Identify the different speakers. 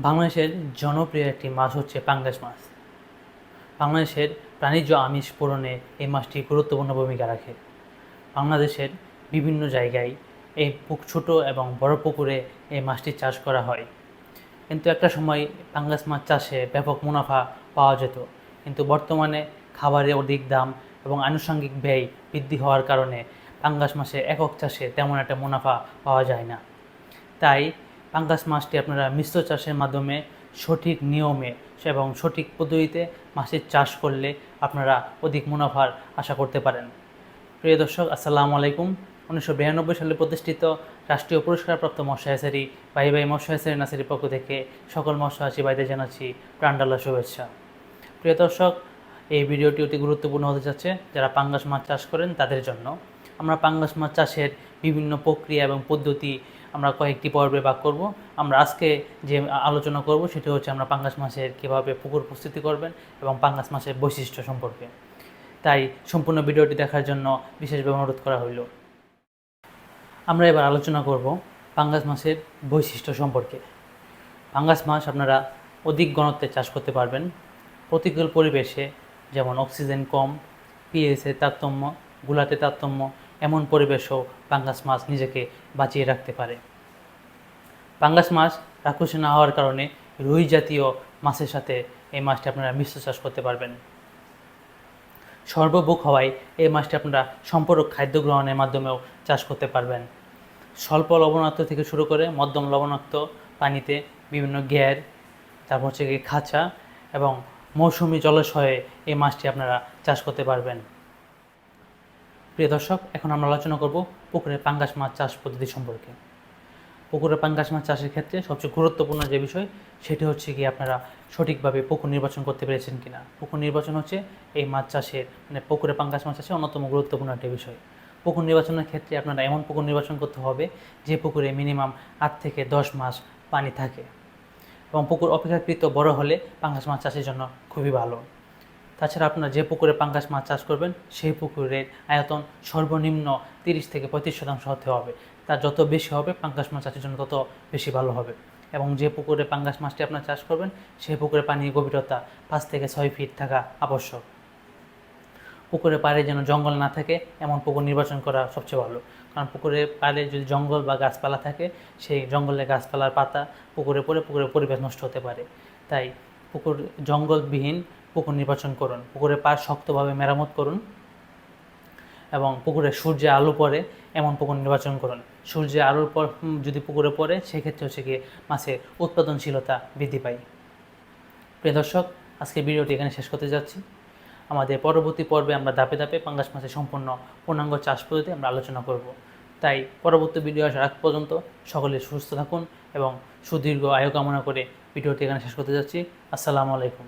Speaker 1: বাংলাদেশের জনপ্রিয় একটি মাছ হচ্ছে পাঙ্গাস মাছ। বাংলাদেশের প্রাণীজ আমিষ পূরণে এই মাছটি গুরুত্বপূর্ণ ভূমিকা রাখে। বাংলাদেশের বিভিন্ন জায়গায় এই ছোট এবং বড় পুকুরে এই মাছটি চাষ করা হয়। কিন্তু একটা সময় পাঙ্গাস মাছ চাষে ব্যাপক মুনাফা পাওয়া যেত, কিন্তু বর্তমানে খাবারের অধিক দাম এবং আনুষঙ্গিক ব্যয় বৃদ্ধি হওয়ার কারণে পাঙ্গাস মাছে একক চাষে তেমন একটা মুনাফা পাওয়া যায় না। তাই পাঙ্গাস মাছটি আপনারা মিশ্র চাষের মাধ্যমে সঠিক নিয়মে এবং সঠিক পদ্ধতিতে মাছের চাষ করলে আপনারা অধিক মুনাফার আশা করতে পারেন। প্রিয় দর্শক, আসসালামু আলাইকুম। 1992 সালে প্রতিষ্ঠিত রাষ্ট্রীয় পুরস্কারপ্রাপ্ত মৎস্য হ্যাচারি ভাই ভাই মৎস্য হ্যাচারি নার্সারির পক্ষ থেকে সকল মৎস্যচাষী ভাইদের জানাচ্ছি প্রাণঢালা শুভেচ্ছা। প্রিয় দর্শক, এই ভিডিওটি অতি গুরুত্বপূর্ণ হতে যাচ্ছে যারা পাঙ্গাস মাছ চাষ করেন তাদের জন্য। আমরা পাঙ্গাস মাছ চাষের বিভিন্ন প্রক্রিয়া এবং পদ্ধতি আমরা কয়েকটি পর্বে ভাগ করব। আমরা আজকে যে আলোচনা করব সেটি হচ্ছে আমরা পাঙ্গাস মাছের কীভাবে পুকুর প্রস্তুতি করবেন এবং পাঙ্গাস মাছের বৈশিষ্ট্য সম্পর্কে। তাই সম্পূর্ণ ভিডিওটি দেখার জন্য বিশেষভাবে অনুরোধ করা হইল। আমরা এবার আলোচনা করব পাঙ্গাস মাছের বৈশিষ্ট্য সম্পর্কে। পাঙ্গাস মাছ আপনারা অধিক ঘনত্বে চাষ করতে পারবেন। প্রতিকূল পরিবেশে, যেমন অক্সিজেন কম, পিএইচের তারতম্য, গুলাতে তারতম্য, এমন পরিবেশেও পাঙ্গাস মাছ নিজেকে বাঁচিয়ে রাখতে পারে। পাঙ্গাস মাছ রাক্ষসী না হওয়ার কারণে রুই জাতীয় মাছের সাথে এই মাছটি আপনারা মিশ্র চাষ করতে পারবেন। সর্বভোগ হওয়ায় এই মাছটি আপনারা সম্পূরক খাদ্য গ্রহণের মাধ্যমেও চাষ করতে পারবেন। স্বল্প লবণাক্ত থেকে শুরু করে মধ্যম লবণাক্ত পানিতে বিভিন্ন গ্যার, তারপর হচ্ছে খাঁচা এবং মৌসুমি জলাশয়ে এই মাছটি আপনারা চাষ করতে পারবেন। প্রিয় দর্শক, এখন আমরা আলোচনা করব পুকুরে পাঙ্গাস মাছ চাষ পদ্ধতি সম্পর্কে। পুকুরে পাঙ্গাস মাছ চাষের ক্ষেত্রে সবচেয়ে গুরুত্বপূর্ণ যে বিষয় সেটি হচ্ছে কি আপনারা সঠিকভাবে পুকুর নির্বাচন করতে পেরেছেন কিনা। পুকুর নির্বাচন হচ্ছে এই মাছ চাষের পুকুরে পাঙ্গাস মাছ চাষে অন্যতম গুরুত্বপূর্ণ একটি বিষয়। পুকুর নির্বাচনের ক্ষেত্রে আপনারা এমন পুকুর নির্বাচন করতে হবে যে পুকুরে মিনিমাম 8 থেকে 10 মাস পানি থাকে এবং পুকুর অপেক্ষাকৃত বড় হলে পাঙ্গাস মাছ চাষের জন্য খুবই ভালো। তাছাড়া আপনারা যে পুকুরে পাঙ্গাস মাছ চাষ করবেন সেই পুকুরের আয়তন সর্বনিম্ন 30 থেকে 35% হতে হবে। তার যত বেশি হবে পাঙ্গাস মাছ চাষের জন্য তত বেশি ভালো হবে। এবং যে পুকুরে পাঙ্গাস মাছটি আপনারা চাষ করবেন সেই পুকুরে পানির গভীরতা 5 থেকে 6 ফিট থাকা আবশ্যক। পুকুরের পাড়ে যেন জঙ্গল না থাকে এমন পুকুর নির্বাচন করা সবচেয়ে ভালো, কারণ পুকুরের পাড়ে যদি জঙ্গল বা গাছপালা থাকে সেই জঙ্গলের গাছপালার পাতা পুকুরে পড়ে পুকুরের পরিবেশ নষ্ট হতে পারে। তাই পুকুর জঙ্গলবিহীন পুকুর নির্বাচন করুন। পুকুরের পাড় শক্তভাবে মেরামত করুন এবং পুকুরে সূর্যে আলো পড়ে এমন পুকুর নির্বাচন করুন। সূর্যে আলোর পর যদি পুকুরে পড়ে সেক্ষেত্রে হচ্ছে গিয়ে মাছের উৎপাদনশীলতা বৃদ্ধি পায়। প্রিয় দর্শক, আজকে ভিডিওটি এখানে শেষ করতে যাচ্ছি। আমাদের পরবর্তী পর্বে আমরা ধাপে ধাপে পাঙ্গাস মাছের সম্পূর্ণ পূর্ণাঙ্গ চাষ পদ্ধতি আমরা আলোচনা করব। তাই পরবর্তী ভিডিও আসার আগ পর্যন্ত সকলে সুস্থ থাকুন এবং সুদীর্ঘ আয়ু কামনা করে ভিডিওটি এখানে শেষ করতে যাচ্ছি। আসসালামু আলাইকুম।